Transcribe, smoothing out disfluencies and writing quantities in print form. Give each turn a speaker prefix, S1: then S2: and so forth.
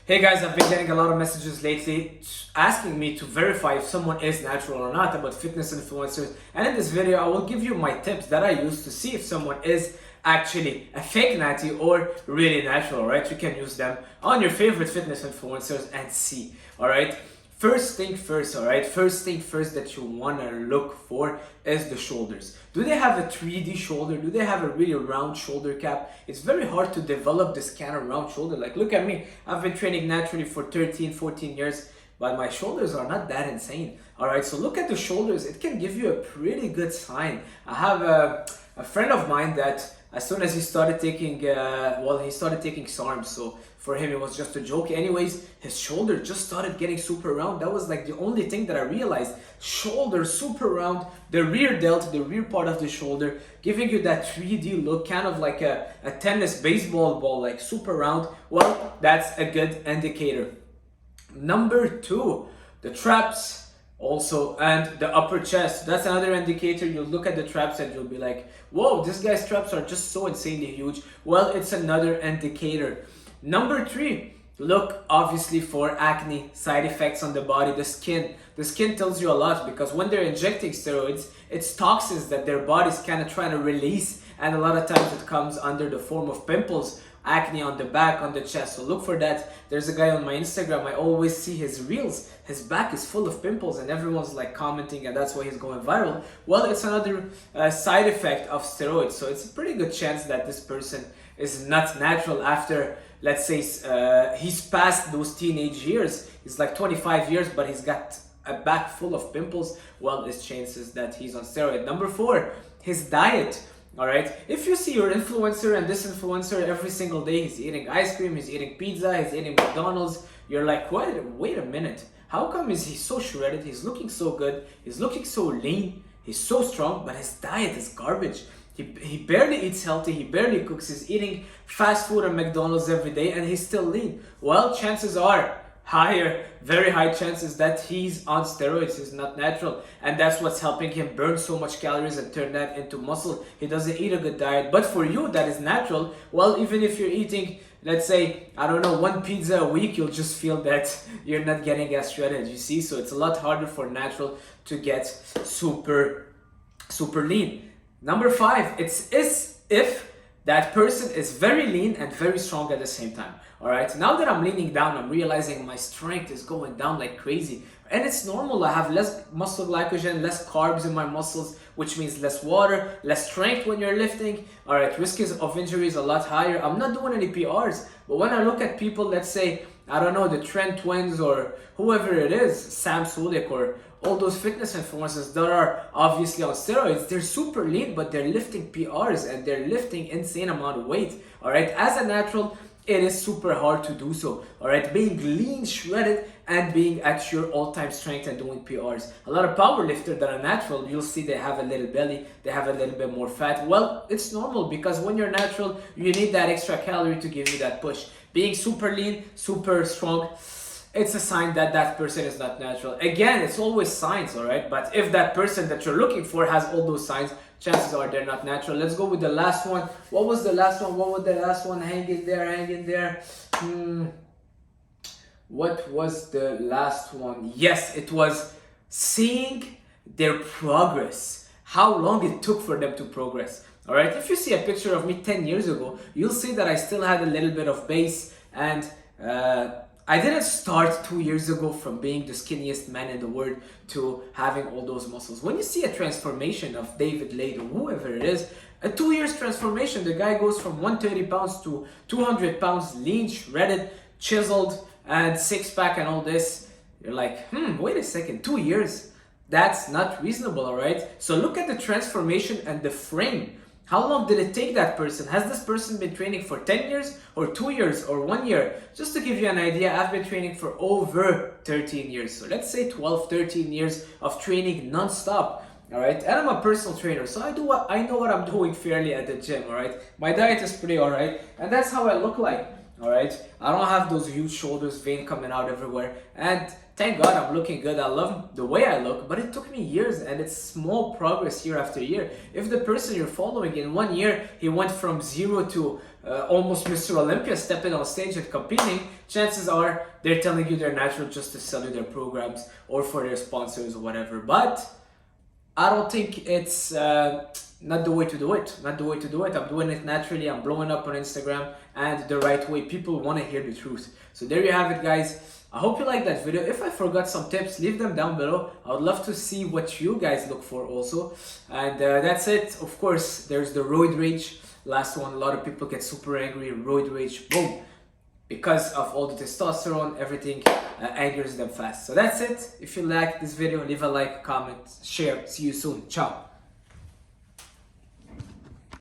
S1: Hey guys, I've been getting a lot of messages lately asking me to verify if someone is natural or not about fitness influencers. And in this video, I will give you my tips that I use to see if someone is actually a fake natty or really natural, right? You can use them on your favorite fitness influencers and see, all right? First thing first, all right? First thing first that you want to look for is the shoulders. Do they have a 3D shoulder? Do they have a really round shoulder cap? It's very hard to develop this kind of round shoulder. Like, look at me. I've been training naturally for 13, 14 years, but my shoulders are not that insane. All right, so look at the shoulders. It can give you a pretty good sign. I have a friend of mine that as soon as he started taking, he started taking SARMs, so for him it was just a joke. Anyways, his shoulder just started getting super round. That was like the only thing that I realized. Shoulder super round, the rear delt, the rear part of the shoulder, giving you that 3D look, kind of like a tennis baseball ball, like super round. Well, that's a good indicator. Number two, the traps. Also, and the upper chest, that's another indicator. You'll look at the traps and you'll be like, whoa, this guy's traps are just so insanely huge. Well, it's another indicator. Number three, look obviously for acne, side effects on the body, the skin. The skin tells you a lot because when they're injecting steroids, it's toxins that their body's kind of trying to release, and a lot of times it comes under the form of pimples, acne on the back, on the chest. So look for that. There's a guy on my Instagram, I always see his reels. His back is full of pimples and everyone's like commenting, and that's why he's going viral. Well, it's another side effect of steroids. So it's a pretty good chance that this person is not natural after, let's say, he's past those teenage years. He's like 25 years, but he's got a back full of pimples. Well, it's chances that he's on steroid. Number four, his diet. All right, if you see your influencer and this influencer every single day, he's eating ice cream, he's eating pizza, he's eating McDonald's, you're like, wait a minute. How come is he so shredded? He's looking so good. He's looking so lean. He's so strong, but his diet is garbage. He barely eats healthy. He barely cooks. He's eating fast food and McDonald's every day, and he's still lean. Well, chances are higher, very high chances that he's on steroids. He's not natural, and that's what's helping him burn so much calories and turn that into muscle. He doesn't eat a good diet. But for you that is natural, well, even if you're eating, let's say, I don't know, one pizza a week, you'll just feel that you're not getting as shredded, you see? So it's a lot harder for natural to get super lean. Number five, it's if that person is very lean and very strong at the same time. All right, now that I'm leaning down, I'm realizing my strength is going down like crazy. And it's normal. I have less muscle glycogen, less carbs in my muscles, which means less water, less strength when you're lifting. All right, risk of injury is a lot higher. I'm not doing any PRs, but when I look at people, let's say, I don't know, the Trent twins or whoever it is, Sam Sulek or all those fitness influencers that are obviously on steroids, they're super lean, but they're lifting PRs and they're lifting insane amount of weight. All right, as a natural, it is super hard to do so. All right, being lean, shredded, and being at your all-time strength and doing PRs. A lot of power lifters that are natural, you'll see they have a little belly, they have a little bit more fat. Well, it's normal because when you're natural, you need that extra calorie to give you that push. Being super lean, super strong, it's a sign that that person is not natural. Again, it's always signs, all right? But if that person that you're looking for has all those signs, chances are they're not natural. Let's go with the last one. What was the last one? What was the last one? Hang in there. What was the last one? Yes, it was seeing their progress. How long it took for them to progress. All right, if you see a picture of me 10 years ago, you'll see that I still had a little bit of base, and I didn't start 2 years ago from being the skinniest man in the world to having all those muscles. When you see a transformation of David Lade or whoever it is, a 2 years transformation, the guy goes from 130 pounds to 200 pounds, lean, shredded, chiseled, and six-pack and all this. You're like, wait a second, 2 years? That's not reasonable, all right? So look at the transformation and the frame. How long did it take that person? Has this person been training for 10 years or 2 years or 1 year? Just to give you an idea, I've been training for over 13 years. So let's say 12, 13 years of training non-stop. All right, and I'm a personal trainer, so I know what I'm doing fairly at the gym. All right, my diet is pretty all right, and that's how I look like. All right, I don't have those huge shoulders, vein coming out everywhere, and thank God I'm looking good. I love the way I look, but it took me years, and it's small progress year after year. If the person you're following in 1 year, he went from zero to almost Mr. Olympia, stepping on stage and competing, chances are they're telling you they're natural just to sell you their programs or for their sponsors or whatever. But I don't think it's not the way to do it. Not the way to do it. I'm doing it naturally. I'm blowing up on Instagram and the right way. People want to hear the truth. So there you have it, guys. I hope you liked that video. If I forgot some tips, leave them down below. I would love to see what you guys look for also. And that's it. Of course, there's the roid rage. Last one, a lot of people get super angry. Roid rage, boom. Because of all the testosterone, everything angers them fast. So that's it. If you liked this video, leave a like, comment, share. See you soon. Ciao.